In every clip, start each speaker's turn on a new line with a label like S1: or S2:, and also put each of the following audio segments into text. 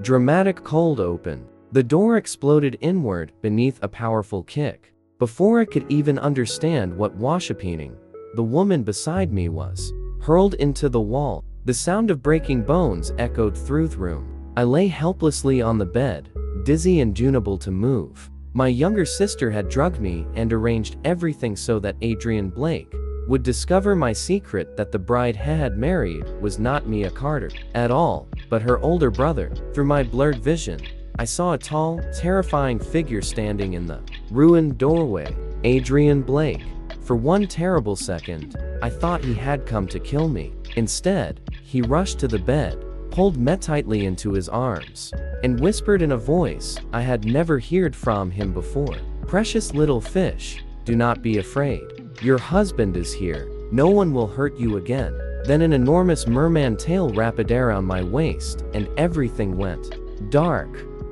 S1: Dramatic cold open. The door exploded inward beneath a powerful kick. Before I could even understand what washapening, the woman beside me was hurled into the wall. The sound of breaking bones echoed through the room. I lay helplessly on the bed, dizzy and unable to move. My younger sister had drugged me and arranged everything so that Adrian Blake would discover my secret that the bride he had married was not Mia Carter at all, but her older brother. Through my blurred vision, I saw a tall, terrifying figure standing in the ruined doorway. Adrian Blake. For one terrible second, I thought he had come to kill me. Instead, he rushed to the bed, pulled me tightly into his arms, and whispered in a voice I had never heard from him before. "Precious little fish, do not be afraid. Your husband is here. No one will hurt you again." Then an enormous merman tail wrapped around my waist, and everything went dark.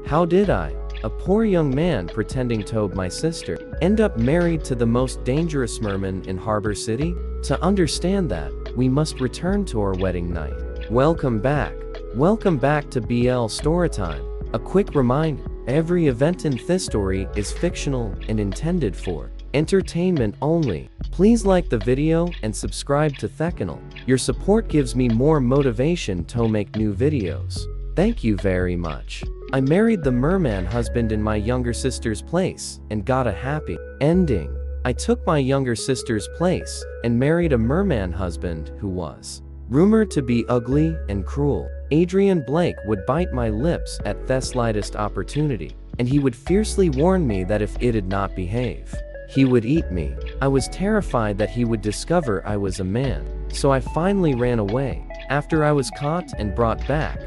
S1: How did I, a poor young man pretending to be my sister, end up married to the most dangerous merman in Harbor City? To understand that, we must return to our wedding night. Welcome back. Welcome back to BL Storytime. A quick reminder, every event in this story is fictional and intended for entertainment only. Please like the video and subscribe to fictional. Your support gives me more motivation to make new videos. Thank you very much. I married the merman husband in my younger sister's place and got a happy ending. I took my younger sister's place and married a merman husband who was rumored to be ugly and cruel. Adrian Blake would bite my lips at the slightest opportunity, and he would fiercely warn me that if it did not behave, he would eat me. I was terrified that he would discover I was a man, so I finally ran away. After I was caught and brought back,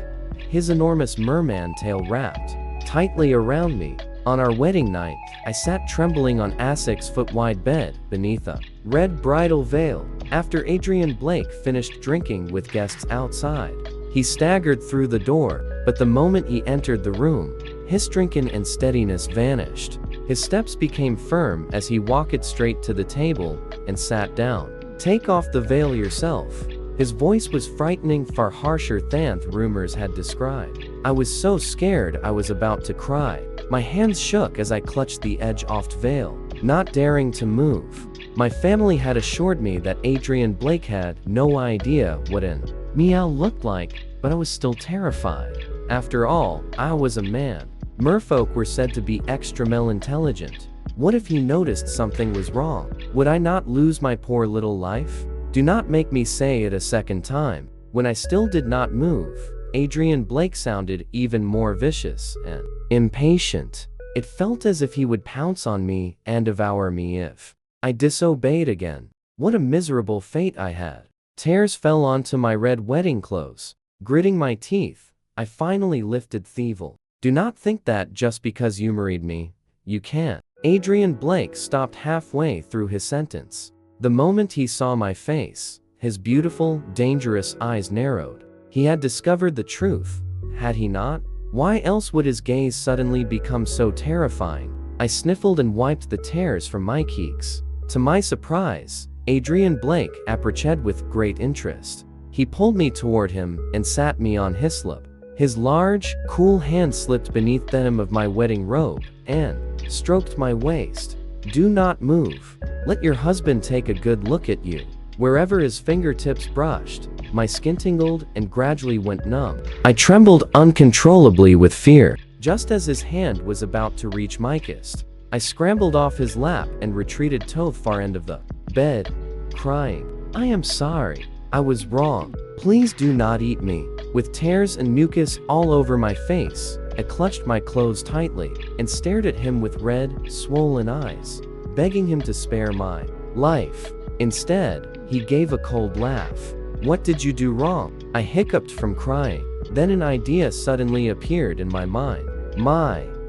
S1: his enormous merman tail wrapped tightly around me. On our wedding night, I sat trembling on a 6-foot-wide bed beneath a red bridal veil. After Adrian Blake finished drinking with guests outside, he staggered through the door, but the moment he entered the room, his drinking and steadiness vanished. His steps became firm as he walked straight to the table and sat down. "Take off the veil yourself." His voice was frightening, far harsher than the rumors had described. I was so scared I was about to cry. My hands shook as I clutched the edge off the veil, not daring to move. My family had assured me that Adrian Blake had no idea what an meow looked like, but I was still terrified. After all, I was a man. Merfolk were said to be extra intelligent. What if he noticed something was wrong? Would I not lose my poor little life? Do not make me say it a second time. When I still did not move, Adrian Blake sounded even more vicious and impatient. It felt as if he would pounce on me and devour me if I disobeyed again. What a miserable fate I had. Tears fell onto my red wedding clothes. Gritting my teeth, I finally lifted the veil. "Do not think that just because you married me, you can't." Adrian Blake stopped halfway through his sentence. The moment he saw my face, his beautiful, dangerous eyes narrowed. He had discovered the truth, had he not? Why else would his gaze suddenly become so terrifying? I sniffled and wiped the tears from my cheeks. To my surprise, Adrian Blake approached with great interest. He pulled me toward him and sat me on his lap. His large, cool hand slipped beneath the hem of my wedding robe and stroked my waist. "Do not move. Let your husband take a good look at you." Wherever his fingertips brushed, my skin tingled and gradually went numb. I trembled uncontrollably with fear. Just as his hand was about to reach my kiss, I scrambled off his lap and retreated to the far end of the bed, crying, "I am sorry. I was wrong. Please do not eat me." With tears and mucus all over my face, I clutched my clothes tightly and stared at him with red, swollen eyes, begging him to spare my life. Instead, he gave a cold laugh. "What did you do wrong?" I hiccuped from crying. Then an idea suddenly appeared in my mind.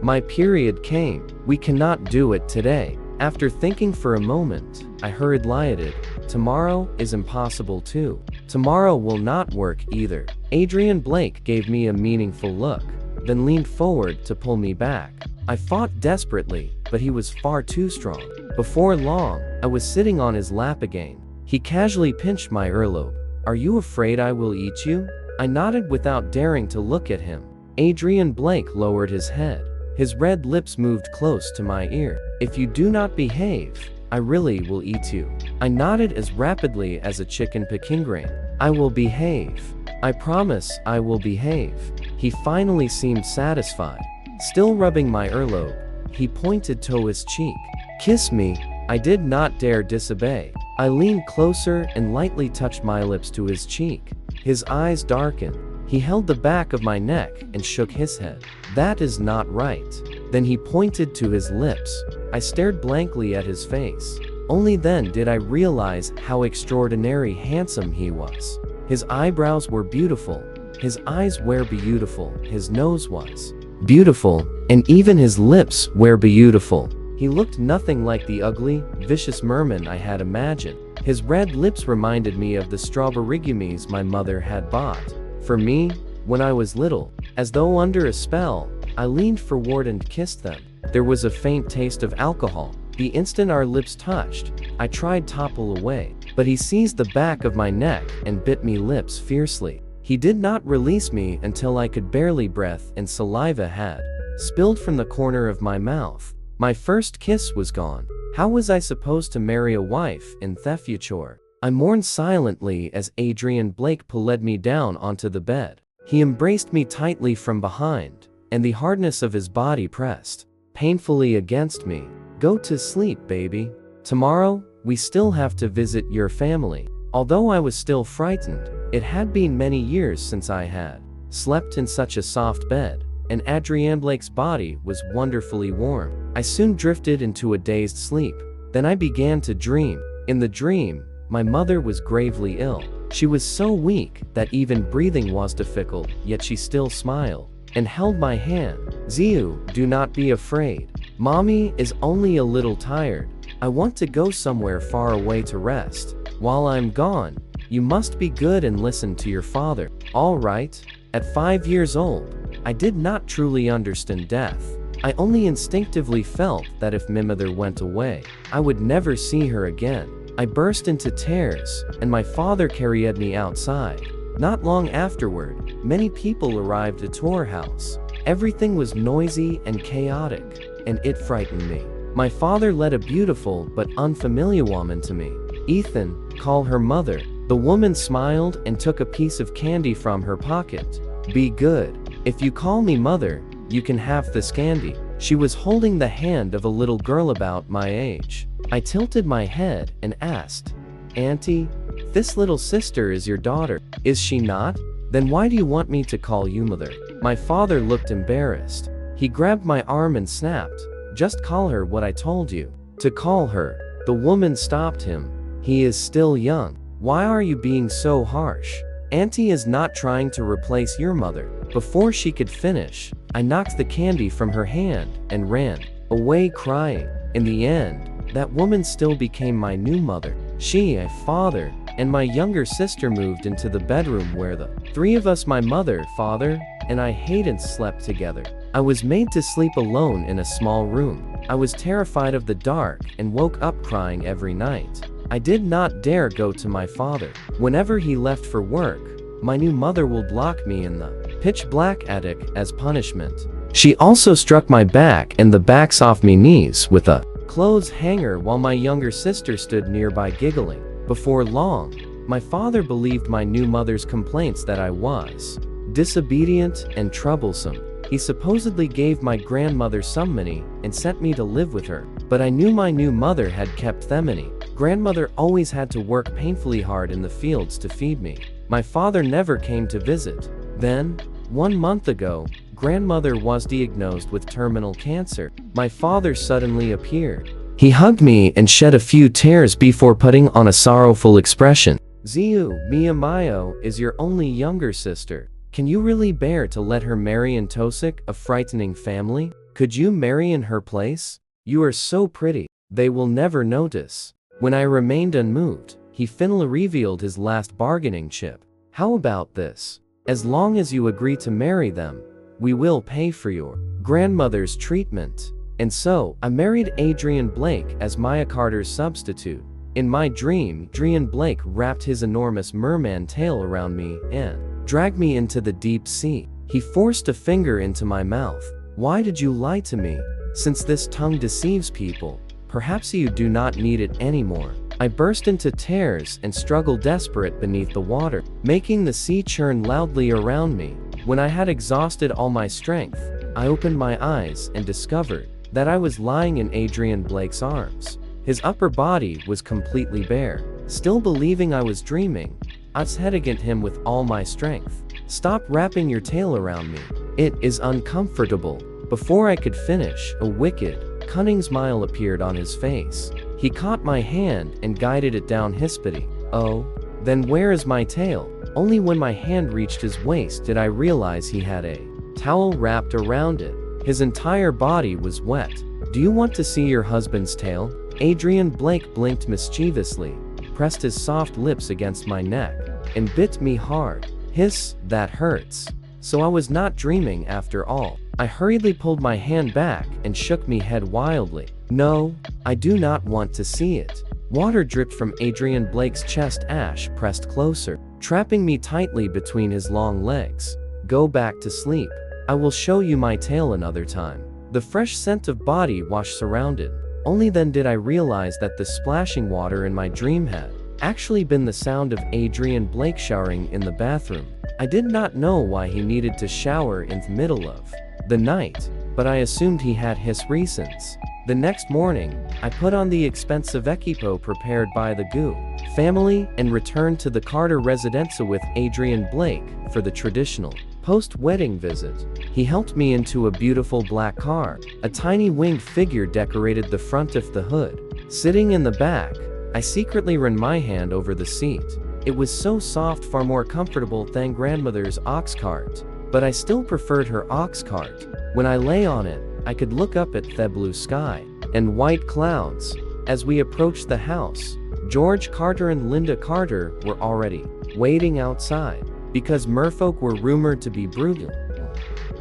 S1: My period came. "We cannot do it today." After thinking for a moment, I hurriedly lied. "Tomorrow is impossible too. Tomorrow will not work either." Adrian Blake gave me a meaningful look, then leaned forward to pull me back. I fought desperately, but he was far too strong. Before long, I was sitting on his lap again. He casually pinched my earlobe. "Are you afraid I will eat you?" I nodded without daring to look at him. Adrian Blake lowered his head. His red lips moved close to my ear. "If you do not behave, I really will eat you." I nodded as rapidly as a chicken picking grain. "I will behave. I promise I will behave." He finally seemed satisfied. Still rubbing my earlobe, he pointed to his cheek. "Kiss me." I did not dare disobey. I leaned closer and lightly touched my lips to his cheek. His eyes darkened. He held the back of my neck and shook his head. "That is not right." Then he pointed to his lips. I stared blankly at his face. Only then did I realize how extraordinary handsome he was. His eyebrows were beautiful. His eyes were beautiful. His nose was beautiful. And even his lips were beautiful. He looked nothing like the ugly, vicious merman I had imagined. His red lips reminded me of the strawberry gummies my mother had bought for me when I was little. As though under a spell, I leaned forward and kissed them. There was a faint taste of alcohol. The instant our lips touched, I tried to topple away, but he seized the back of my neck and bit me lips fiercely. He did not release me until I could barely breathe and saliva had spilled from the corner of my mouth. My first kiss was gone. How was I supposed to marry a wife in the future? I mourned silently as Adrian Blake pulled me down onto the bed. He embraced me tightly from behind, and the hardness of his body pressed painfully against me. "Go to sleep, baby. Tomorrow, we still have to visit your family." Although I was still frightened, it had been many years since I had slept in such a soft bed, and Adrian Blake's body was wonderfully warm. I soon drifted into a dazed sleep. Then I began to dream. In the dream, my mother was gravely ill. She was so weak that even breathing was difficult, yet she still smiled and held my hand. "Ziu, do not be afraid. Mommy is only a little tired. I want to go somewhere far away to rest. While I'm gone, you must be good and listen to your father. All right?" At 5 years old, I did not truly understand death. I only instinctively felt that if my mother went away, I would never see her again. I burst into tears, and my father carried me outside. Not long afterward, many people arrived at our house. Everything was noisy and chaotic, and it frightened me. My father led a beautiful but unfamiliar woman to me. "Ethan, call her mother." The woman smiled and took a piece of candy from her pocket. "Be good. If you call me mother, you can have this candy." She was holding the hand of a little girl about my age. I tilted my head and asked, "Auntie, this little sister is your daughter, is she not? Then why do you want me to call you mother?" My father looked embarrassed. He grabbed my arm and snapped, "Just call her what I told you to call her." The woman stopped him. "He is still young. Why are you being so harsh? Auntie is not trying to replace your mother." Before she could finish, I knocked the candy from her hand and ran away crying. In the end, that woman still became my new mother. She, my father, and my younger sister moved into the bedroom where the three of us, my mother, father, and I, hated slept together. I was made to sleep alone in a small room. I was terrified of the dark and woke up crying every night. I did not dare go to my father. Whenever he left for work, my new mother would lock me in the pitch-black attic as punishment. She also struck my back and the backs off my knees with a clothes hanger while my younger sister stood nearby giggling. Before long, my father believed my new mother's complaints that I was disobedient and troublesome. He supposedly gave my grandmother some money and sent me to live with her, but I knew my new mother had kept them money. Grandmother always had to work painfully hard in the fields to feed me. My father never came to visit. Then, 1 month ago, grandmother was diagnosed with terminal cancer. My father suddenly appeared. He hugged me and shed a few tears before putting on a sorrowful expression. "Ziu, Miyamayo is your only younger sister. Can you really bear to let her marry in Tosik, a frightening family? Could you marry in her place? You are so pretty. They will never notice." When I remained unmoved, he finally revealed his last bargaining chip. "How about this? As long as you agree to marry them, we will pay for your grandmother's treatment." And so, I married Adrian Blake as Maya Carter's substitute. In my dream, Adrian Blake wrapped his enormous merman tail around me and dragged me into the deep sea. He forced a finger into my mouth. Why did you lie to me? Since this tongue deceives people, perhaps you do not need it anymore. I burst into tears and struggled desperate beneath the water, making the sea churn loudly around me. When I had exhausted all my strength, I opened my eyes and discovered that I was lying in Adrian Blake's arms. His upper body was completely bare. Still believing I was dreaming, I said against him with all my strength, "Stop wrapping your tail around me. It is uncomfortable." Before I could finish, a wicked, cunning smile appeared on his face. He caught my hand and guided it down hispity. "Oh, then where is my tail?" Only when my hand reached his waist did I realize he had a towel wrapped around it. His entire body was wet. "Do you want to see your husband's tail?" Adrian Blake blinked mischievously, pressed his soft lips against my neck, and bit me hard. Hiss, that hurts. So I was not dreaming after all. I hurriedly pulled my hand back and shook my head wildly. "No, I do not want to see it." Water dripped from Adrian Blake's chest. Ash pressed closer, trapping me tightly between his long legs. "Go back to sleep. I will show you my tail another time." The fresh scent of body wash surrounded. Only then did I realize that the splashing water in my dream had actually been the sound of Adrian Blake showering in the bathroom. I did not know why he needed to shower in the middle of the night, but I assumed he had his reasons. The next morning, I put on the expensive equipo prepared by the Goo family and returned to the Carter residence with Adrian Blake for the traditional post-wedding visit. He helped me into a beautiful black car. A tiny winged figure decorated the front of the hood. Sitting in the back, I secretly ran my hand over the seat. It was so soft, far more comfortable than grandmother's ox cart, but I still preferred her ox cart. When I lay on it, I could look up at the blue sky and white clouds. As we approached the house, George Carter and Linda Carter were already waiting outside. Because merfolk were rumored to be brutal,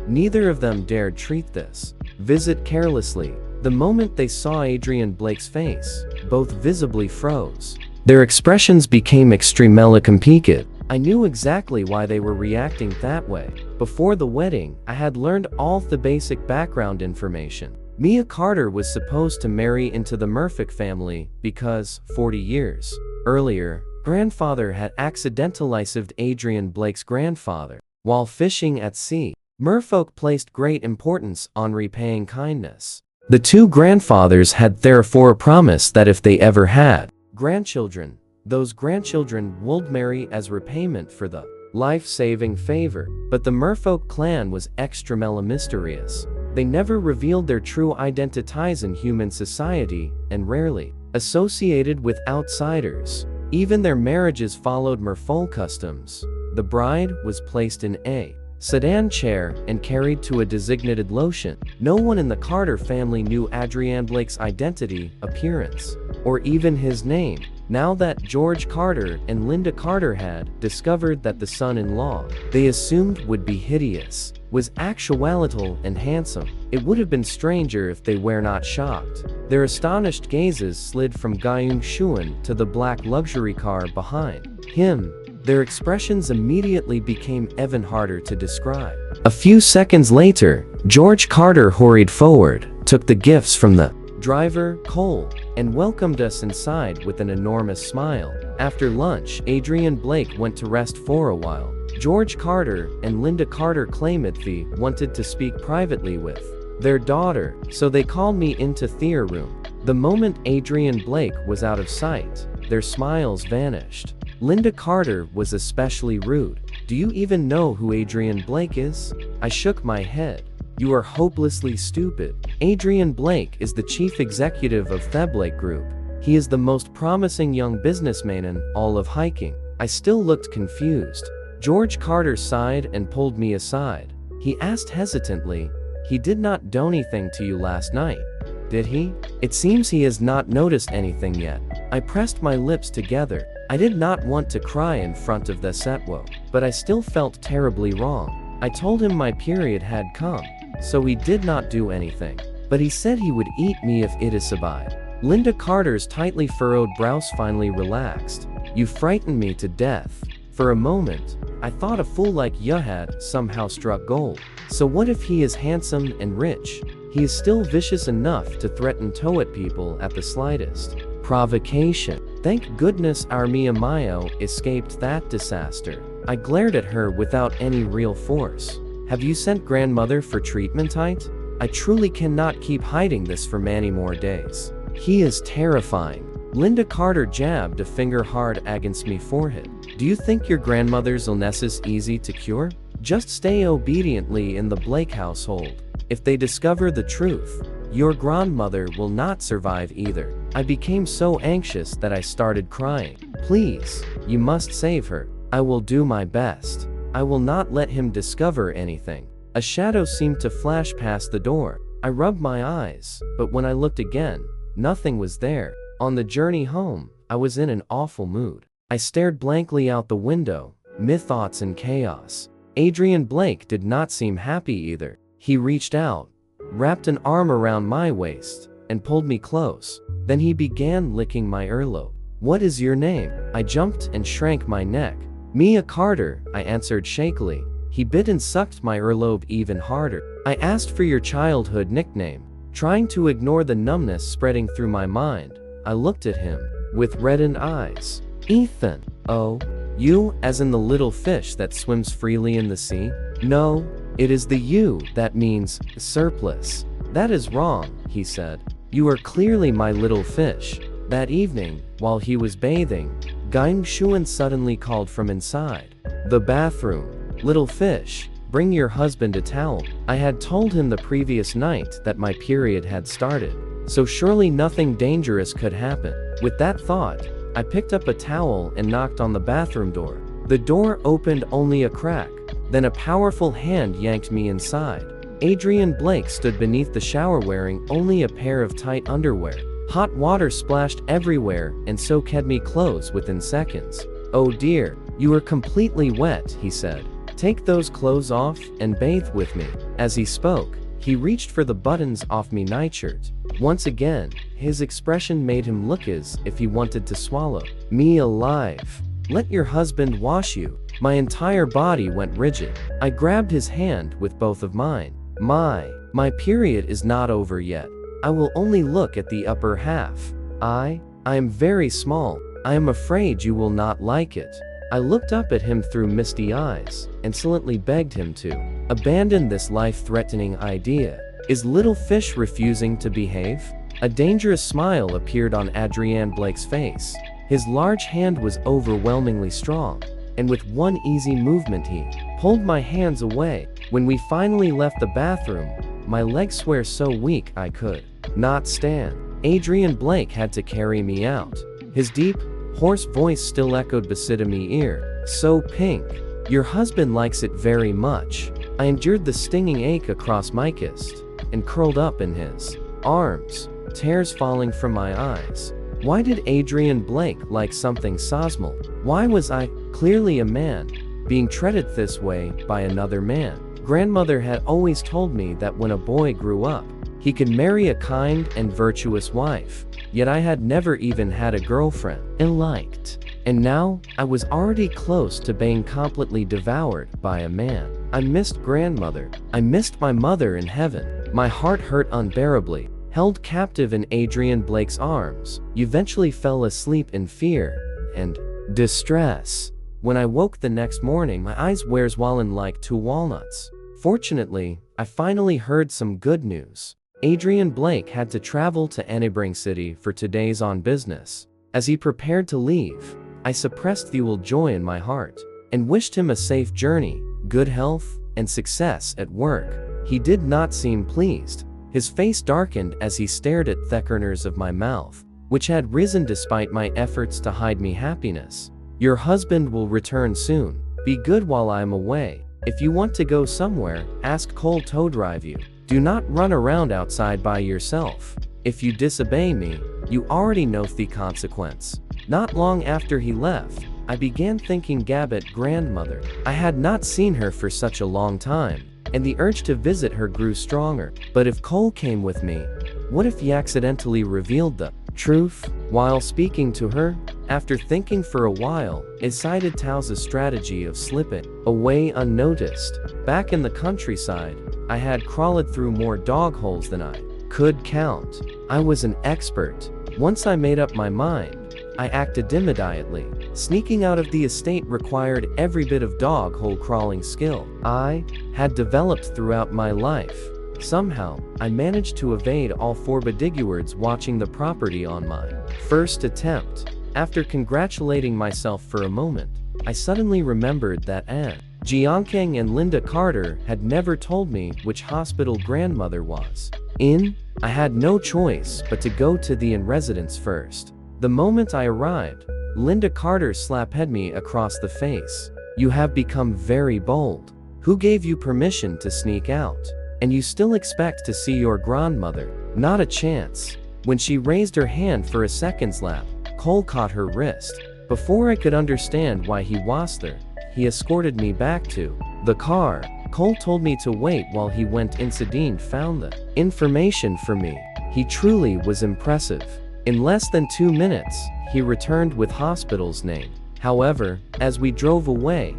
S1: neither of them dared treat this visit carelessly. The moment they saw Adrian Blake's face, both visibly froze. Their expressions became extremely complicated. I knew exactly why they were reacting that way. Before the wedding, I had learned all the basic background information. Mia Carter was supposed to marry into the merfolk family because, 40 years earlier, grandfather had accidentally saved Adrian Blake's grandfather while fishing at sea. Merfolk placed great importance on repaying kindness. The two grandfathers had therefore promised that if they ever had grandchildren, those grandchildren would marry as repayment for the life-saving favor. But the merfolk clan was extremely mysterious. They never revealed their true identities in human society and rarely associated with outsiders. Even their marriages followed merfolk customs. The bride was placed in a sedan chair and carried to a designated location. No one in the Carter family knew Adrian Blake's identity, appearance, or even his name. Now that George Carter and Linda Carter had discovered that the son-in-law they assumed would be hideous was actual and handsome, it would have been stranger if they were not shocked. Their astonished gazes slid from Gayung Shuan to the black luxury car behind him. Their expressions immediately became even harder to describe. A few seconds later, George Carter hurried forward, took the gifts from the driver, Cole, and welcomed us inside with an enormous smile. After lunch, Adrian Blake went to rest for a while. George Carter and Linda Carter claimed they wanted to speak privately with their daughter, so they called me into their room. The moment Adrian Blake was out of sight, their smiles vanished. Linda Carter was especially rude. "Do you even know who Adrian Blake is?" I shook my head. "You are hopelessly stupid. Adrian Blake is the chief executive of the Blake Group. He is the most promising young businessman in all of hiking." I still looked confused. George Carter sighed and pulled me aside. He asked hesitantly, "He did not do anything to you last night, did he? It seems he has not noticed anything yet." I pressed my lips together. I did not want to cry in front of the Setwo, but I still felt terribly wrong. I told him my period had come, so he did not do anything. But he said he would eat me if it is abide. Linda Carter's tightly furrowed brows finally relaxed. "You frightened me to death." For a moment, I thought a fool like you had somehow struck gold. So what if he is handsome and rich? He is still vicious enough to threaten tow at people at the slightest provocation. Thank goodness our Mia Mayo escaped that disaster. I glared at her without any real force. Have you sent grandmother for treatment, Tite? I truly cannot keep hiding this for many more days. He is terrifying. Linda Carter jabbed a finger hard against me forehead. Do you think your grandmother's illness is easy to cure? Just stay obediently in the Blake household. If they discover the truth, your grandmother will not survive either. I became so anxious that I started crying. Please, you must save her. I will do my best. I will not let him discover anything. A shadow seemed to flash past the door. I rubbed my eyes, but when I looked again, nothing was there. On the journey home, I was in an awful mood. I stared blankly out the window, mid-thoughts and chaos. Adrian Blake did not seem happy either. He reached out, wrapped an arm around my waist, and pulled me close. Then he began licking my earlobe. What is your name? I jumped and shrank my neck. Mia Carter, I answered shakily. He bit and sucked my earlobe even harder. I asked for your childhood nickname. Trying to ignore the numbness spreading through my mind, I looked at him, with reddened eyes. Ethan. Oh, you, as in the little fish that swims freely in the sea? No, it is the you that means surplus. That is wrong, he said. You are clearly my little fish. That evening, while he was bathing, Gang Shuan suddenly called from inside the bathroom. Little fish, bring your husband a towel. I had told him the previous night that my period had started, so surely nothing dangerous could happen. With that thought, I picked up a towel and knocked on the bathroom door. The door opened only a crack, then a powerful hand yanked me inside. Adrian Blake stood beneath the shower wearing only a pair of tight underwear. Hot water splashed everywhere and soaked me clothes within seconds. Oh dear, you are completely wet, he said. Take those clothes off and bathe with me. As he spoke, he reached for the buttons off me nightshirt. Once again, his expression made him look as if he wanted to swallow me alive. Let your husband wash you. My entire body went rigid. I grabbed his hand with both of mine. My period is not over yet. I will only look at the upper half. I am very small. I am afraid you will not like it. I looked up at him through misty eyes, and silently begged him to abandon this life-threatening idea. Is little fish refusing to behave? A dangerous smile appeared on Adrian Blake's face. His large hand was overwhelmingly strong, and with one easy movement he pulled my hands away. When we finally left the bathroom, my legs were so weak I could not stand. Adrian Blake had to carry me out. His deep, hoarse voice still echoed beside me ear. So pink. Your husband likes it very much. I endured the stinging ache across my chest, and curled up in his arms, tears falling from my eyes. Why did Adrian Blake like something sosmal? Why was I, clearly a man, being treated this way by another man? Grandmother had always told me that when a boy grew up, he could marry a kind and virtuous wife. Yet I had never even had a girlfriend I liked. And now, I was already close to being completely devoured by a man. I missed grandmother. I missed my mother in heaven. My heart hurt unbearably. Held captive in Adrian Blake's arms, eventually fell asleep in fear and distress. When I woke the next morning, my eyes were swollen like two walnuts. Fortunately, I finally heard some good news. Adrian Blake had to travel to a neighboring city for 2 days on business. As he prepared to leave, I suppressed the joy in my heart and wished him a safe journey, good health, and success at work. He did not seem pleased. His face darkened as he stared at the corners of my mouth, which had risen despite my efforts to hide me happiness. Your husband will return soon. Be good while I am away. If you want to go somewhere, ask Cole to drive you. Do not run around outside by yourself. If you disobey me, you already know the consequence. Not long after he left, I began thinking Gabbett grandmother. I had not seen her for such a long time, and the urge to visit her grew stronger. But if Cole came with me, what if he accidentally revealed the truth while speaking to her? After thinking for a while, I decided Tao's strategy of slipping away unnoticed. Back in the countryside, I had crawled through more dog holes than I could count. I was an expert. Once I made up my mind, I acted immediately. Sneaking out of the estate required every bit of dog hole crawling skill I had developed throughout my life. Somehow, I managed to evade all four bodyguards watching the property on my first attempt. After congratulating myself for a moment, I suddenly remembered that Anne Jiankang and Linda Carter had never told me which hospital grandmother was in. I had no choice but to go to the inn residence first. The moment I arrived, Linda Carter slapped me across the face. "You have become very bold. Who gave you permission to sneak out? And you still expect to see your grandmother? Not a chance." When she raised her hand for a second slap, Cole caught her wrist. Before I could understand why he was there, he escorted me back to the car. Cole told me to wait while he went inside and found the information for me. He truly was impressive. In less than 2 minutes, he returned with hospital's name. However, as we drove away,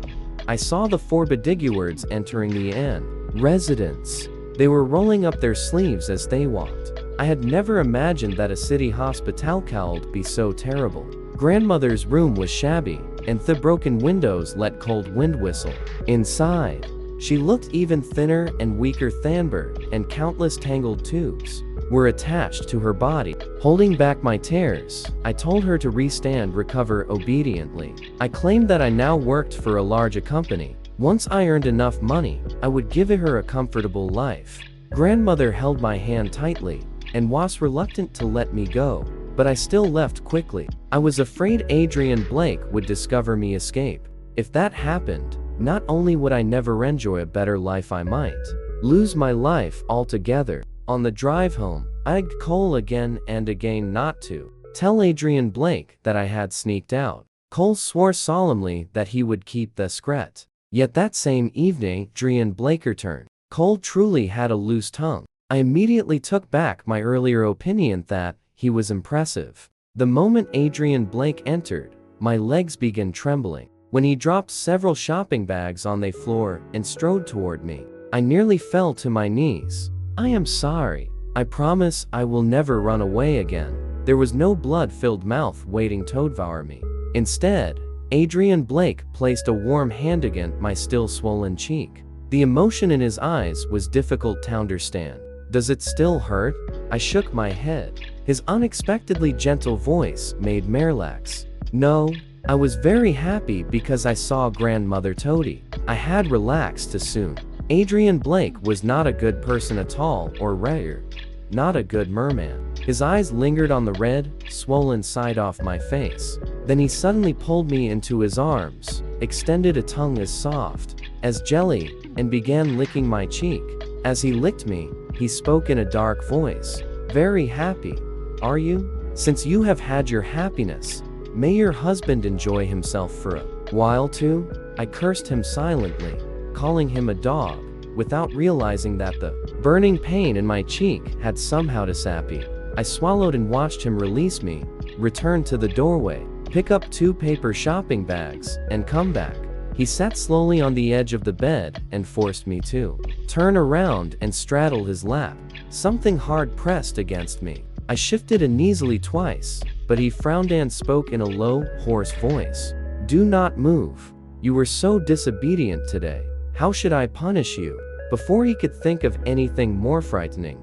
S1: I saw the four bodyguards entering the inn residence. They were rolling up their sleeves as they walked. I had never imagined that a city hospital could be so terrible. Grandmother's room was shabby, and the broken windows let cold wind whistle inside. She looked even thinner and weaker than ever, and countless tangled tubes were attached to her body. Holding back my tears, I told her to re-stand recover obediently. I claimed that I now worked for a larger company. Once I earned enough money, I would give her a comfortable life. Grandmother held my hand tightly and was reluctant to let me go, but I still left quickly. I was afraid Adrian Blake would discover me escape. If that happened, not only would I never enjoy a better life, I might lose my life altogether. On the drive home, I begged Cole again and again not to tell Adrian Blake that I had sneaked out. Cole swore solemnly that he would keep the secret. Yet that same evening, Adrian Blake returned. Cole truly had a loose tongue. I immediately took back my earlier opinion that he was impressive. The moment Adrian Blake entered, my legs began trembling. When he dropped several shopping bags on the floor and strode toward me, I nearly fell to my knees. "I am sorry. I promise I will never run away again." There was no blood-filled mouth waiting to devour me. Instead, Adrian Blake placed a warm hand against my still swollen cheek. The emotion in his eyes was difficult to understand. "Does it still hurt?" I shook my head. His unexpectedly gentle voice made me relax. "No." I was very happy because I saw Grandmother Toady. I had relaxed too soon. Adrian Blake was not a good person at all, or rather, not a good merman. His eyes lingered on the red, swollen side of my face. Then he suddenly pulled me into his arms, extended a tongue as soft as jelly, and began licking my cheek. As he licked me, he spoke in a dark voice. "Very happy, are you? Since you have had your happiness, may your husband enjoy himself for a while too?" I cursed him silently, calling him a dog, without realizing that the burning pain in my cheek had somehow disappeared. I swallowed and watched him release me, return to the doorway, pick up 2 paper shopping bags, and come back. He sat slowly on the edge of the bed and forced me to turn around and straddle his lap. Something hard pressed against me. I shifted uneasily twice, but he frowned and spoke in a low, hoarse voice. "Do not move. You were so disobedient today. How should I punish you?" Before he could think of anything more frightening,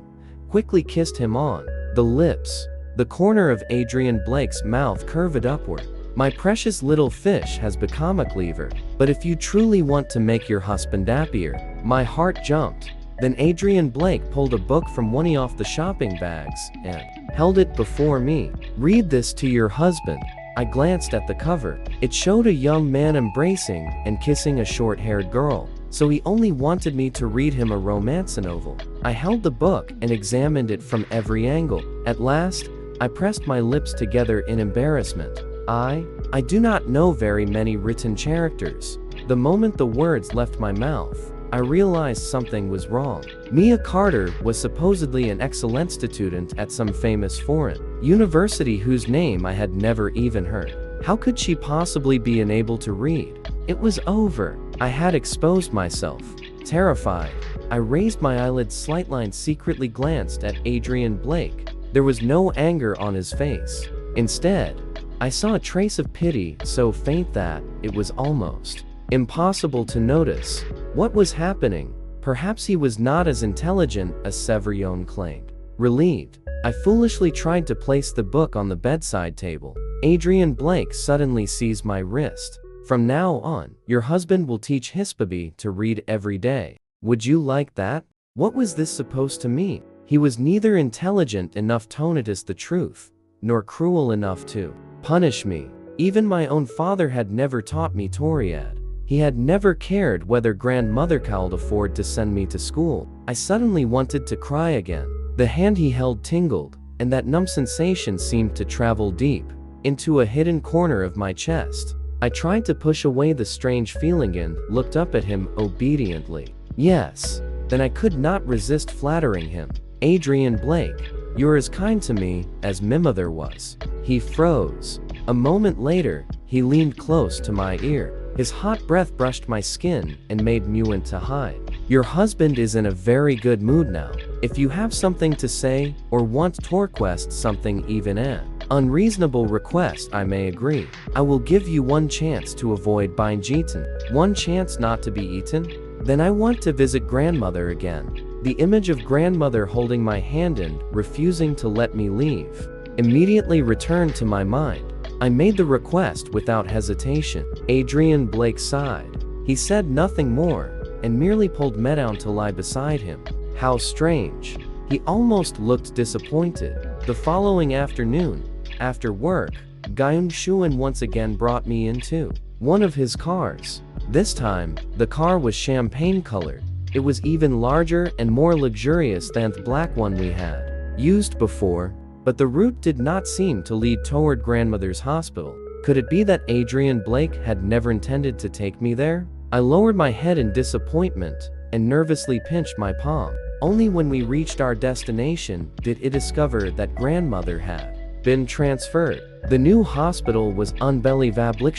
S1: quickly kissed him on the lips. The corner of Adrian Blake's mouth curved upward. "My precious little fish has become a cleaver. But if you truly want to make your husband happier," my heart jumped. Then Adrian Blake pulled a book from one of the shopping bags and held it before me. "Read this to your husband." I glanced at the cover. It showed a young man embracing and kissing a short-haired girl. So he only wanted me to read him a romance novel. I held the book and examined it from every angle. At last, I pressed my lips together in embarrassment. I do not know very many written characters." The moment the words left my mouth, I realized something was wrong. Mia Carter was supposedly an excellent student at some famous foreign university whose name I had never even heard. How could she possibly be unable to read? It was over. I had exposed myself. Terrified, I raised my eyelids slightly and secretly glanced at Adrian Blake. There was no anger on his face. Instead, I saw a trace of pity, so faint that it was almost impossible to notice what was happening. Perhaps he was not as intelligent as Severion claimed. Relieved, I foolishly tried to place the book on the bedside table. Adrian Blake suddenly seized my wrist. From now on, your husband will teach Hispaby to read every day. Would you like that? What was this supposed to mean? He was neither intelligent enough to notice the truth, nor cruel enough to punish me. Even my own father had never taught me to read. He had never cared whether grandmother could afford to send me to school. I suddenly wanted to cry again. The hand he held tingled, and that numb sensation seemed to travel deep into a hidden corner of my chest. I tried to push away the strange feeling and looked up at him obediently. Yes, then I could not resist flattering him. Adrian Blake, you're as kind to me as my mother was. He froze. A moment later, he leaned close to my ear. His hot breath brushed my skin and made me want to hide. Your husband is in a very good mood now. If you have something to say, or want to request something, even an unreasonable request, I may agree. I will give you one chance to avoid being eaten. One chance not to be eaten? Then I want to visit grandmother again. The image of grandmother holding my hand and refusing to let me leave immediately returned to my mind. I made the request without hesitation. Adrian Blake sighed. He said nothing more, and merely pulled me down to lie beside him. How strange. He almost looked disappointed. The following afternoon, after work, Gyun Shuan once again brought me into one of his cars. This time, the car was champagne-colored. It was even larger and more luxurious than the black one we had used before, but the route did not seem to lead toward grandmother's hospital. Could it be that Adrian Blake had never intended to take me there? I lowered my head in disappointment and nervously pinched my palm. Only when we reached our destination did I discover that grandmother had been transferred. The new hospital was unbelievable.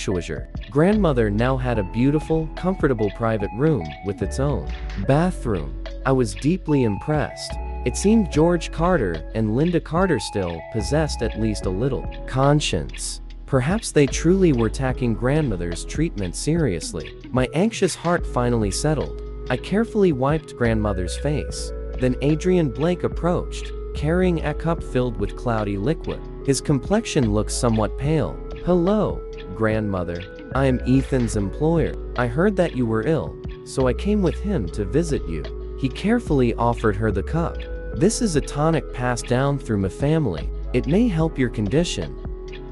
S1: Grandmother now had a beautiful, comfortable private room with its own bathroom. I was deeply impressed. It seemed George Carter and Linda Carter still possessed at least a little conscience. Perhaps they truly were taking grandmother's treatment seriously. My anxious heart finally settled. I carefully wiped grandmother's face. Then Adrian Blake approached, carrying a cup filled with cloudy liquid. His complexion looked somewhat pale. Hello, grandmother. I am Ethan's employer. I heard that you were ill, so I came with him to visit you. He carefully offered her the cup. This is a tonic passed down through my family. It may help your condition,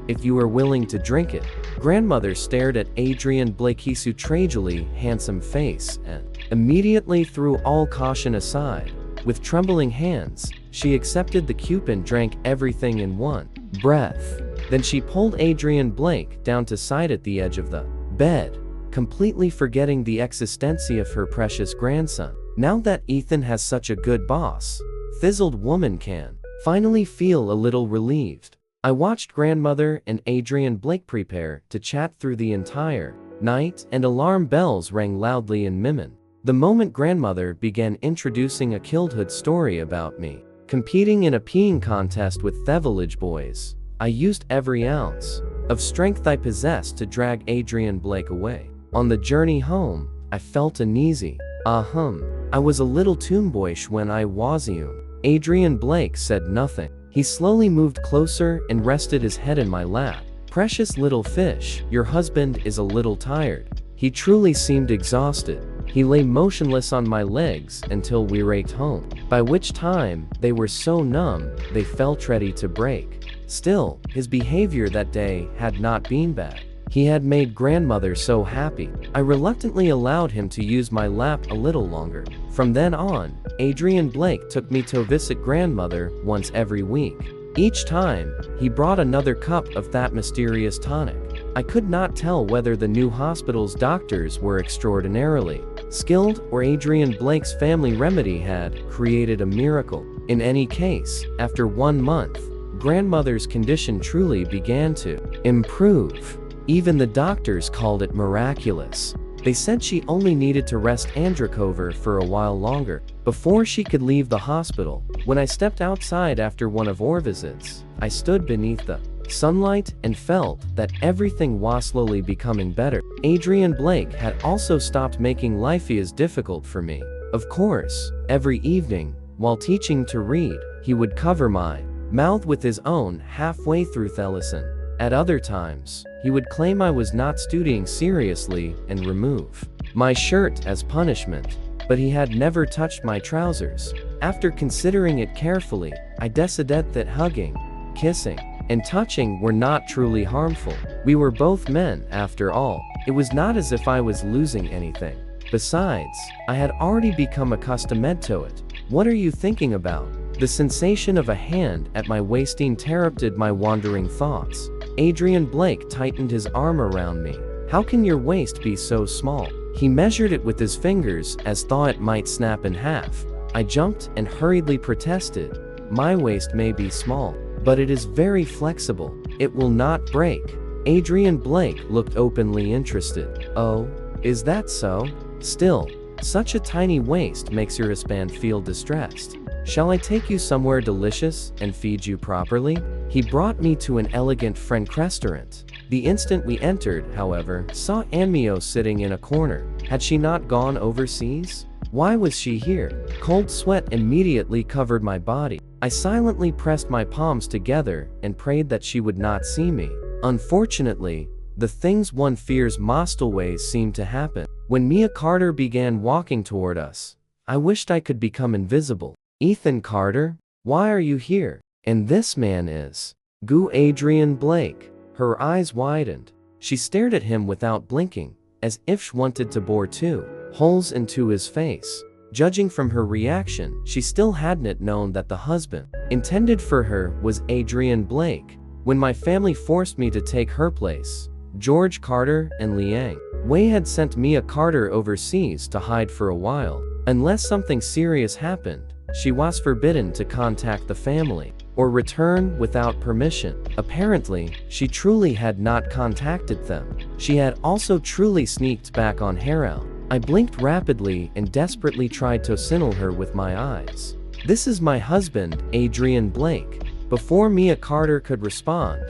S1: if you are willing to drink it. Grandmother stared at Adrian Blake's outrageously handsome face and immediately threw all caution aside. With trembling hands, she accepted the cup and drank everything in one breath. Then she pulled Adrian Blake down to side at the edge of the bed, completely forgetting the existence of her precious grandson. Now that Ethan has such a good boss, fizzled woman can finally feel a little relieved. I watched grandmother and Adrian Blake prepare to chat through the entire night, and alarm bells rang loudly in Mimon. The moment grandmother began introducing a childhood story about me competing in a peeing contest with the village boys, I used every ounce of strength I possessed to drag Adrian Blake away. On the journey home, I felt uneasy. I was a little tomboyish when I was young. Adrian Blake said nothing. He slowly moved closer and rested his head in my lap. Precious little fish, your husband is a little tired. He truly seemed exhausted. He lay motionless on my legs until we raked home, by which time they were so numb they felt ready to break. Still, his behavior that day had not been bad. He had made grandmother so happy. I reluctantly allowed him to use my lap a little longer. From then on, Adrian Blake took me to visit grandmother once every week. Each time, he brought another cup of that mysterious tonic. I could not tell whether the new hospital's doctors were extraordinarily skilled or Adrian Blake's family remedy had created a miracle. In any case, after 1 month, grandmother's condition truly began to improve. Even the doctors called it miraculous. They said she only needed to rest Androcover for a while longer before she could leave the hospital. When I stepped outside after one of our visits, I stood beneath the sunlight and felt that everything was slowly becoming better. Adrian Blake had also stopped making life as difficult for me. Of course, every evening, while teaching to read, he would cover my mouth with his own halfway through the lesson. At other times, he would claim I was not studying seriously and remove my shirt as punishment, but he had never touched my trousers. After considering it carefully, I decided that hugging, kissing, and touching were not truly harmful. We were both men, after all. It was not as if I was losing anything. Besides, I had already become accustomed to it. What are you thinking about? The sensation of a hand at my waist interrupted my wandering thoughts. Adrian Blake tightened his arm around me. How can your waist be so small? He measured it with his fingers as though it might snap in half. I jumped and hurriedly protested. My waist may be small, but it is very flexible. It will not break. Adrian Blake looked openly interested. Oh, is that so? Still, such a tiny waist makes your husband feel distressed. Shall I take you somewhere delicious and feed you properly? He brought me to an elegant French restaurant. The instant we entered, however, saw Amio sitting in a corner. Had she not gone overseas? Why was she here? Cold sweat immediately covered my body. I silently pressed my palms together and prayed that she would not see me. Unfortunately, the things one fears most always seemed to happen. When Mia Carter began walking toward us, I wished I could become invisible. Ethan Carter? Why are you here? And this man is Adrian Blake. Her eyes widened. She stared at him without blinking, as if she wanted to bore two holes into his face. Judging from her reaction, she still hadn't known that the husband intended for her was Adrian Blake. When my family forced me to take her place, George Carter and Liang Wei had sent Mia Carter overseas to hide for a while. Unless something serious happened, she was forbidden to contact the family or return without permission. Apparently, she truly had not contacted them. She had also truly sneaked back on Harrow. I blinked rapidly and desperately tried to signal her with my eyes. This is my husband, Adrian Blake. Before Mia Carter could respond,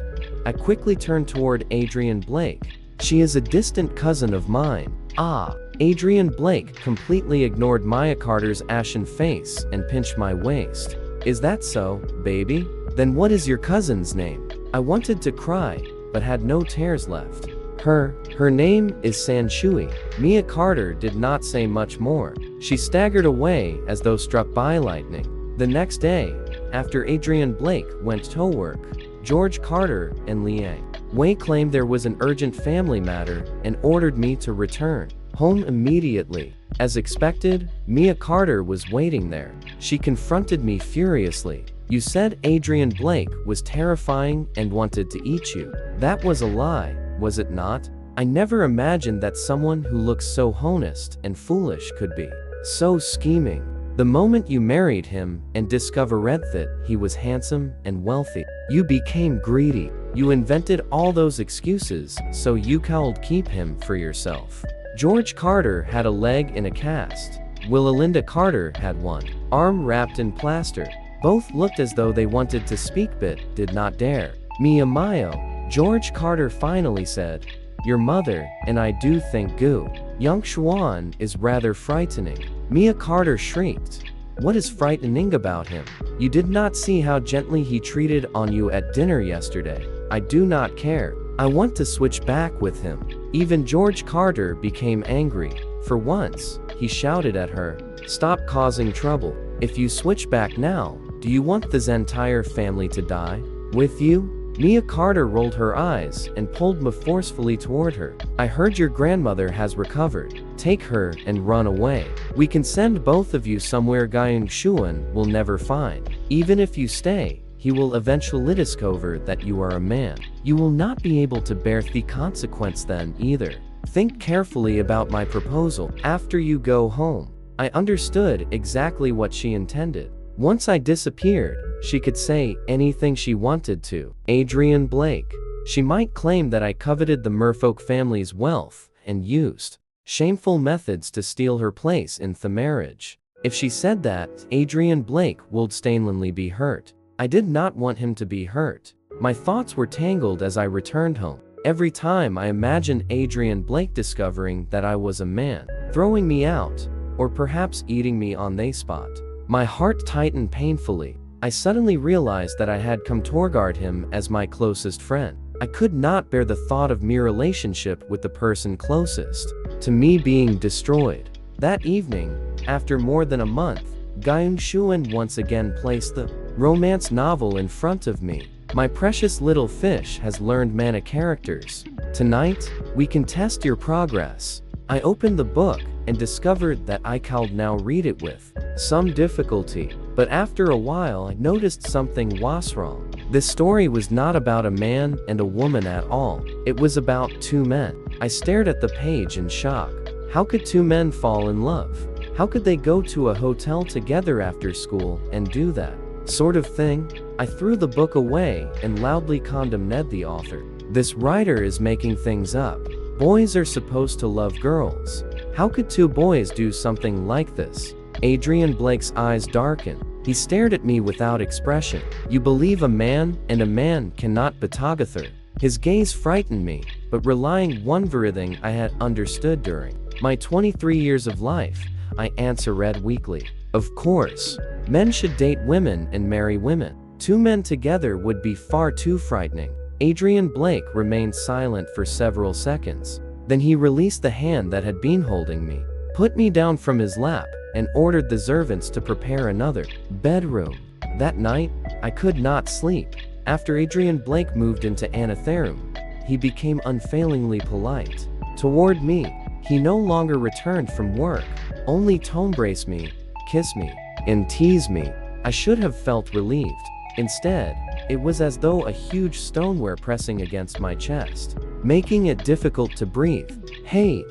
S1: I quickly turned toward Adrian Blake. She is a distant cousin of mine. Ah. Adrian Blake completely ignored Mia Carter's ashen face and pinched my waist. Is that so, baby? Then what is your cousin's name? I wanted to cry, but had no tears left. Her name is Sanshui. Mia Carter did not say much more. She staggered away as though struck by lightning. The next day, after Adrian Blake went to work, George Carter and Liang Wei claimed there was an urgent family matter and ordered me to return home immediately. As expected, Mia Carter was waiting there. She confronted me furiously. You said Adrian Blake was terrifying and wanted to eat you. That was a lie, was it not? I never imagined that someone who looks so honest and foolish could be so scheming. The moment you married him and discovered that he was handsome and wealthy, you became greedy. You invented all those excuses so you could keep him for yourself. George Carter had a leg in a cast. Willinda Carter had one arm wrapped in plaster. Both looked as though they wanted to speak but did not dare. Mia Mayo, George Carter finally said, your mother and I do think Young Xuan is rather frightening. Mia Carter shrieked. What is frightening about him? You did not see how gently he treated on you at dinner yesterday. I do not care. I want to switch back with him. Even George Carter became angry. For once, he shouted at her, stop causing trouble. If you switch back now, do you want this entire family to die with you? Mia Carter rolled her eyes and pulled me forcefully toward her. I heard your grandmother has recovered. Take her and run away. We can send both of you somewhere Guyang Shuan will never find. Even if you stay, he will eventually discover that you are a man. You will not be able to bear the consequence then either. Think carefully about my proposal. After you go home. I understood exactly what she intended. Once I disappeared, she could say anything she wanted to. Adrian Blake She might claim that I coveted the merfolk family's wealth and used shameful methods to steal her place in the marriage. If she said that, Adrian Blake would stainlessly be hurt. I did not want him to be hurt. My thoughts were tangled as I returned home. Every time I imagined Adrian Blake discovering that I was a man, throwing me out, or perhaps eating me on the spot. My heart tightened painfully. I suddenly realized that I had come to regard him as my closest friend. I could not bear the thought of my relationship with the person closest to me being destroyed. That evening, after more than a month, Gyun Shuan once again placed the romance novel in front of me. My precious little fish has learned mana characters. Tonight, we can test your progress. I opened the book and discovered that I could now read it with some difficulty, but after a while I noticed something was wrong. This story was not about a man and a woman at all. It was about two men. I stared at the page in shock. How could two men fall in love? How could they go to a hotel together after school and do that sort of thing? I threw the book away and loudly condemned the author. This writer is making things up. Boys are supposed to love girls. How could two boys do something like this? Adrian Blake's eyes darkened. He stared at me without expression. You believe a man and a man cannot be together. His gaze frightened me, but relying on everything I had understood during my 23 years of life, I answered weakly. Of course, men should date women and marry women. Two men together would be far too frightening. Adrian Blake remained silent for several seconds. Then he released the hand that had been holding me, put me down from his lap, and ordered the servants to prepare another bedroom. That night, I could not sleep. After Adrian Blake moved into Anatherum, he became unfailingly polite toward me. He no longer returned from work, only to embrace me, kiss me, and tease me. I should have felt relieved. Instead, it was as though a huge stone were pressing against my chest, making it difficult to breathe. Hey,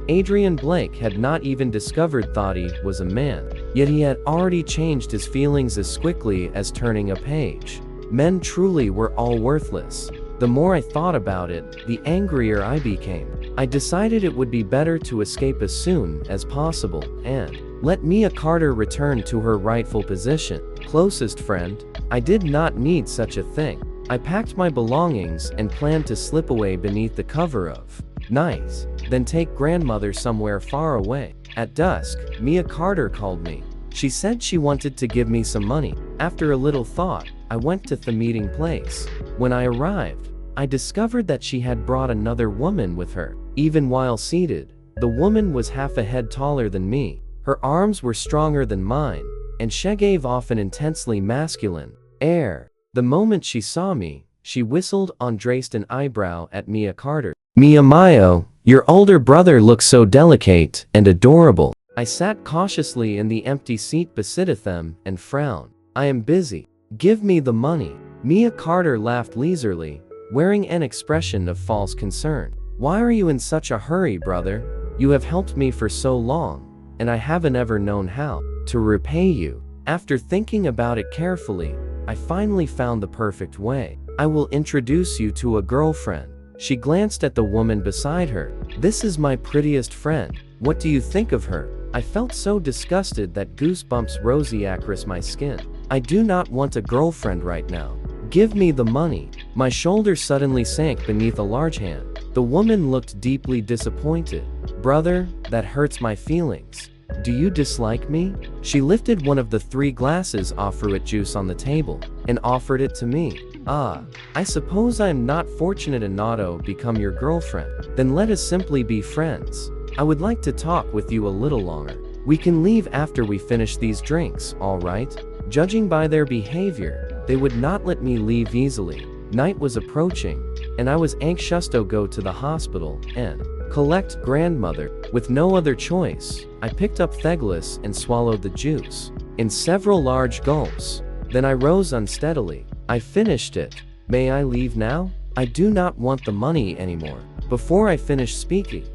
S1: Adrian Blake had not even discovered that he was a man, yet he had already changed his feelings as quickly as turning a page. Men truly were all worthless. The more I thought about it, the angrier I became. I decided it would be better to escape as soon as possible and let Mia Carter return to her rightful position. Closest friend, I did not need such a thing. I packed my belongings and planned to slip away beneath the cover of night, then take grandmother somewhere far away. At dusk, Mia Carter called me. She said she wanted to give me some money. After a little thought, I went to the meeting place. When I arrived, I discovered that she had brought another woman with her. Even while seated, the woman was half a head taller than me. Her arms were stronger than mine, and she gave off an intensely masculine air. The moment she saw me, she whistled and raised an eyebrow at Mia Carter. Mia Mayo, your older brother looks so delicate and adorable. I sat cautiously in the empty seat beside them and frowned. I am busy. Give me the money. Mia Carter laughed leisurely, wearing an expression of false concern. Why are you in such a hurry, brother? You have helped me for so long, and I haven't ever known how to repay you. After thinking about it carefully, I finally found the perfect way. I will introduce you to a girlfriend. She glanced at the woman beside her. This is my prettiest friend. What do you think of her? I felt so disgusted that goosebumps rosy across my skin. I do not want a girlfriend right now. Give me the money. My shoulder suddenly sank beneath a large hand. The woman looked deeply disappointed. Brother, that hurts my feelings. Do you dislike me? She lifted one of the 3 glasses of fruit juice on the table and offered it to me. I suppose I am not fortunate enough to become your girlfriend. Then let us simply be friends. I would like to talk with you a little longer. We can leave after we finish these drinks, all right? Judging by their behavior, they would not let me leave easily. Night was approaching, and I was anxious to go to the hospital and collect grandmother. With no other choice, I picked up Theglis and swallowed the juice in several large gulps. Then I rose unsteadily. I finished it. May I leave now? I do not want the money anymore. Before I finished speaking,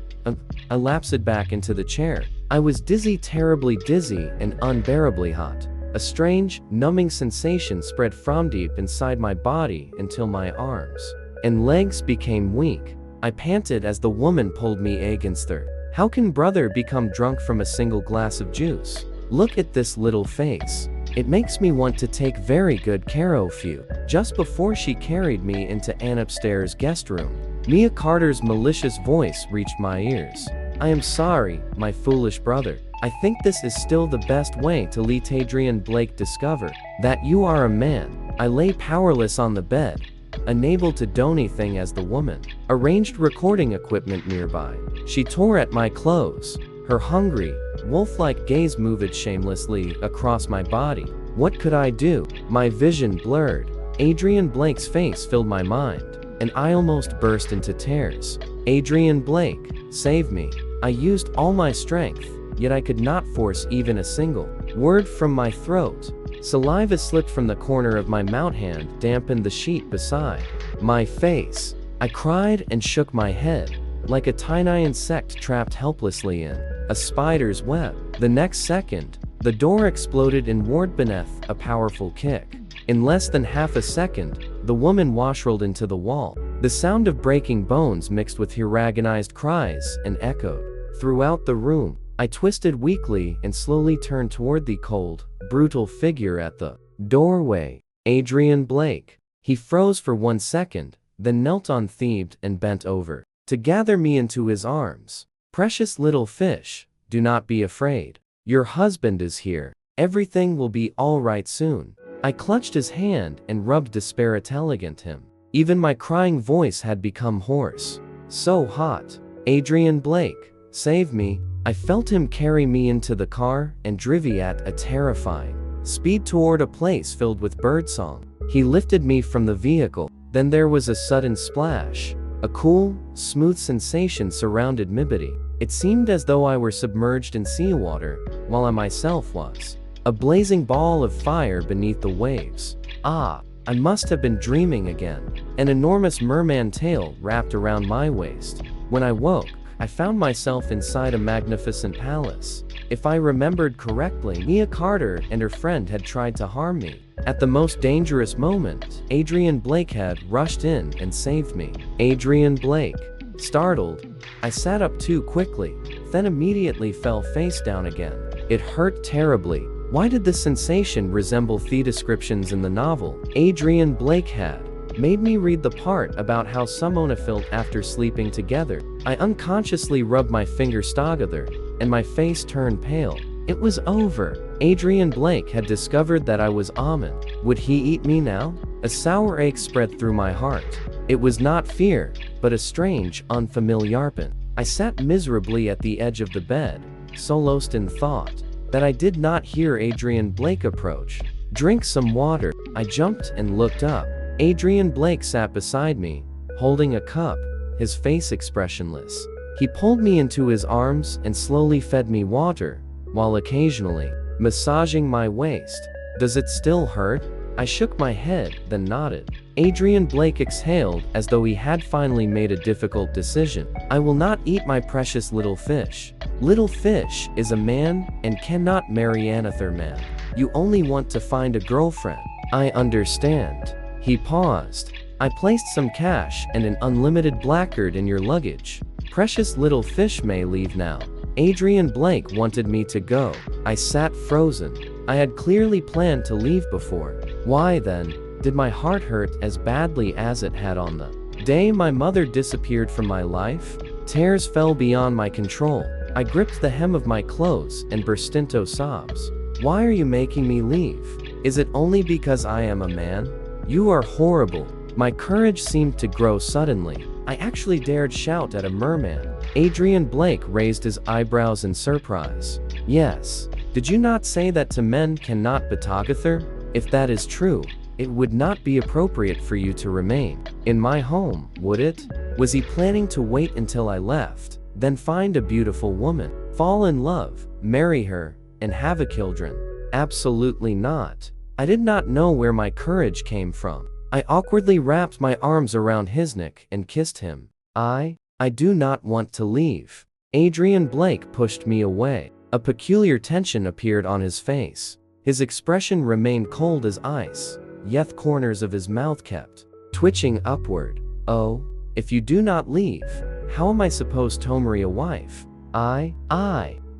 S1: I lapsed back into the chair. I was dizzy, terribly dizzy, and unbearably hot. A strange, numbing sensation spread from deep inside my body until my arms and legs became weak. I panted as the woman pulled me against her. How can brother become drunk from a single glass of juice? Look at this little face. It makes me want to take very good care of you. Just before she carried me into an upstairs guest room, Mia Carter's malicious voice reached my ears. I am sorry, my foolish brother. I think this is still the best way to let Adrian Blake discover that you are a man. I lay powerless on the bed, unable to do anything as the woman arranged recording equipment nearby. She tore at my clothes, her hungry, wolf-like gaze moved shamelessly across my body. What could I do? My vision blurred. Adrian Blake's face filled my mind, and I almost burst into tears. Adrian Blake, save me. I used all my strength, yet I could not force even a single word from my throat. Saliva slipped from the corner of my mouth, hand dampened the sheet beside my face. I cried and shook my head, like a tiny insect trapped helplessly in a spider's web. The next second, the door exploded inward beneath a powerful kick. In less than half a second, the woman washrolled into the wall. The sound of breaking bones mixed with her agonized cries and echoed throughout the room. I twisted weakly and slowly turned toward the cold, brutal figure at the doorway. Adrian Blake. He froze for 1 second, then knelt on Thebes and bent over to gather me into his arms. Precious little fish, do not be afraid. Your husband is here. Everything will be all right soon. I clutched his hand and rubbed despair against him. Even my crying voice had become hoarse. So hot. Adrian Blake, save me. I felt him carry me into the car and drive at a terrifying speed toward a place filled with birdsong. He lifted me from the vehicle. Then there was a sudden splash. A cool, smooth sensation surrounded my body. It seemed as though I were submerged in seawater, while I myself was a blazing ball of fire beneath the waves. Ah, I must have been dreaming again. An enormous merman tail wrapped around my waist. When I woke, I found myself inside a magnificent palace. If I remembered correctly, Mia Carter and her friend had tried to harm me. At the most dangerous moment, Adrian Blake had rushed in and saved me. Adrian Blake. Startled, I sat up too quickly, then immediately fell face down again. It hurt terribly. Why did this sensation resemble the descriptions in the novel Adrian Blake had made me read the part about how someone felt after sleeping together? I unconsciously rubbed my fingers together, and my face turned pale. It was over. Adrian Blake had discovered that I was almond. Would he eat me now? A sour ache spread through my heart. It was not fear, but a strange, unfamiliar pain. I sat miserably at the edge of the bed, so lost in thought that I did not hear Adrian Blake approach. Drink some water. I jumped and looked up. Adrian Blake sat beside me, holding a cup, his face expressionless. He pulled me into his arms and slowly fed me water, while occasionally massaging my waist. Does it still hurt? I shook my head, then nodded. Adrian Blake exhaled as though he had finally made a difficult decision. I will not eat my precious little fish. Little fish is a man and cannot marry another man. You only want to find a girlfriend. I understand. He paused. I placed some cash and an unlimited blackguard in your luggage. Precious little fish may leave now. Adrian Blake wanted me to go. I sat frozen. I had clearly planned to leave before. Why then did my heart hurt as badly as it had on the day my mother disappeared from my life? Tears fell beyond my control. I gripped the hem of my clothes and burst into sobs. Why are you making me leave? Is it only because I am a man? You are horrible. My courage seemed to grow suddenly. I actually dared shout at a merman. Adrian Blake raised his eyebrows in surprise. Yes. Did you not say that to men cannot be together? If that is true, it would not be appropriate for you to remain in my home, would it? Was he planning to wait until I left, then find a beautiful woman, fall in love, marry her, and have a children? Absolutely not. I did not know where my courage came from. I awkwardly wrapped my arms around his neck and kissed him. I do not want to leave. Adrian Blake pushed me away. A peculiar tension appeared on his face. His expression remained cold as ice, yet corners of his mouth kept twitching upward. Oh, if you do not leave, how am I supposed to marry a wife?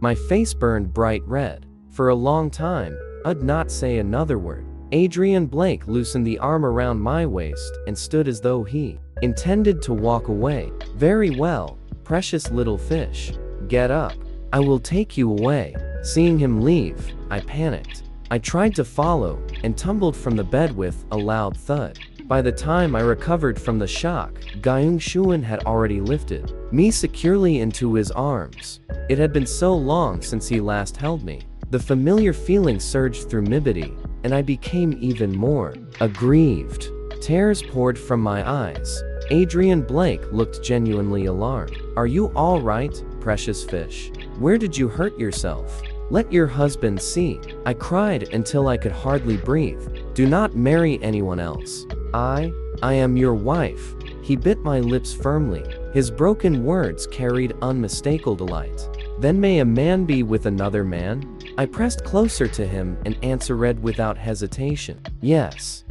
S1: My face burned bright red. For a long time, I'd not say another word. Adrian Blake loosened the arm around my waist and stood as though he intended to walk away. Very well, precious little fish. Get up. I will take you away. Seeing him leave, I panicked. I tried to follow and tumbled from the bed with a loud thud. By the time I recovered from the shock, Gyeong Shuan had already lifted me securely into his arms. It had been so long since he last held me. The familiar feeling surged through my body, and I became even more aggrieved. Tears poured from my eyes. Adrian Blake looked genuinely alarmed. Are you all right, precious fish? Where did you hurt yourself? Let your husband see. I cried until I could hardly breathe. Do not marry anyone else. I am your wife. He bit my lips firmly. His broken words carried unmistakable delight. Then may a man be with another man? I pressed closer to him and answered without hesitation. Yes,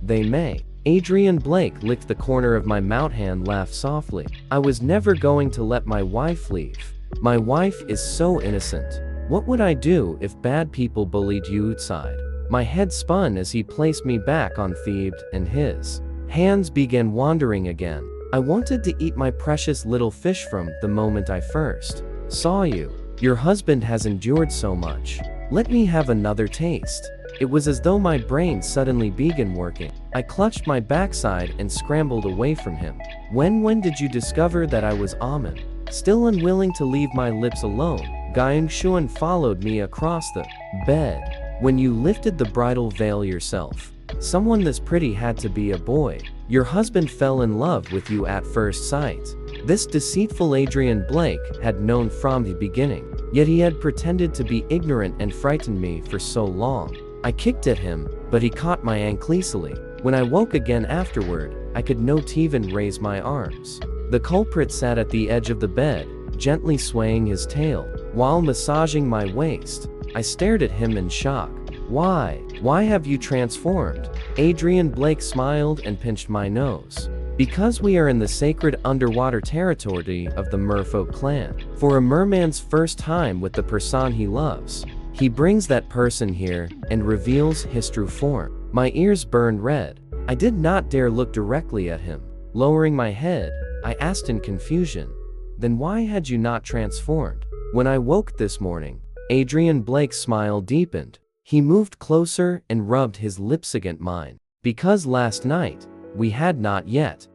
S1: they may. Adrian Blake licked the corner of my mouth and laughed softly. I was never going to let my wife leave. My wife is so innocent. What would I do if bad people bullied you outside? My head spun as he placed me back on Thebes and his hands began wandering again. I wanted to eat my precious little fish from the moment I first saw you. Your husband has endured so much. Let me have another taste. It was as though my brain suddenly began working. I clutched my backside and scrambled away from him. When did you discover that I was Amen? Still unwilling to leave my lips alone, Gyeong Shuan followed me across the bed. When you lifted the bridal veil yourself. Someone this pretty had to be a boy. Your husband fell in love with you at first sight. This deceitful Adrian Blake had known from the beginning, yet he had pretended to be ignorant and frightened me for so long. I kicked at him, but he caught my ankle easily. When I woke again afterward, I could not even raise my arms. The culprit sat at the edge of the bed, gently swaying his tail, while massaging my waist. I stared at him in shock. Why have you transformed? Adrian Blake smiled and pinched my nose. Because we are in the sacred underwater territory of the merfolk clan. For a merman's first time with the person he loves, he brings that person here and reveals his true form. My ears burned red. I did not dare look directly at him. Lowering my head, I asked in confusion, then why had you not transformed? When I woke this morning, Adrian Blake's smile deepened. He moved closer and rubbed his lips against mine. Because last night, we had not yet.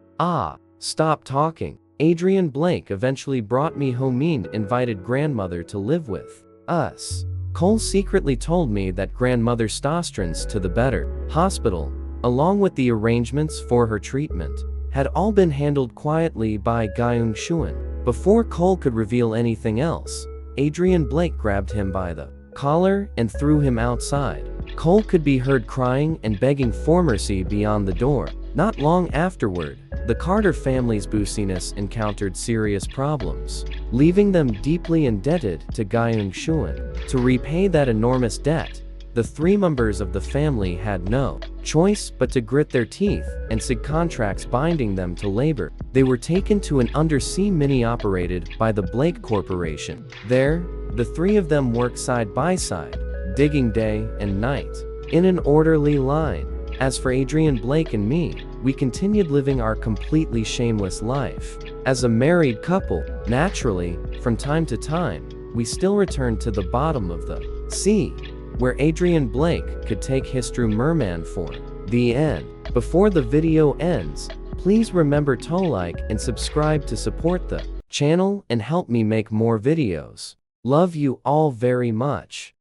S1: Stop talking. Adrian Blake eventually brought me home and invited grandmother to live with us. Cole secretly told me that grandmother Stostrans to the better hospital, along with the arrangements for her treatment, had all been handled quietly by Gyeong Shuan. Before Cole could reveal anything else, Adrian Blake grabbed him by the collar and threw him outside. Cole could be heard crying and begging for mercy beyond the door. Not long afterward, the Carter family's booziness encountered serious problems, leaving them deeply indebted to Gyeong Shuan. To repay that enormous debt, the three members of the family had no choice but to grit their teeth and sign contracts binding them to labor. They were taken to an undersea mini operated by the Blake Corporation. There, the three of them worked side by side, digging day and night, in an orderly line. As for Adrian Blake and me, we continued living our completely shameless life. As a married couple, naturally, from time to time, we still returned to the bottom of the sea, where Adrian Blake could take his true merman form. The end. Before the video ends, please remember to like and subscribe to support the channel and help me make more videos. Love you all very much.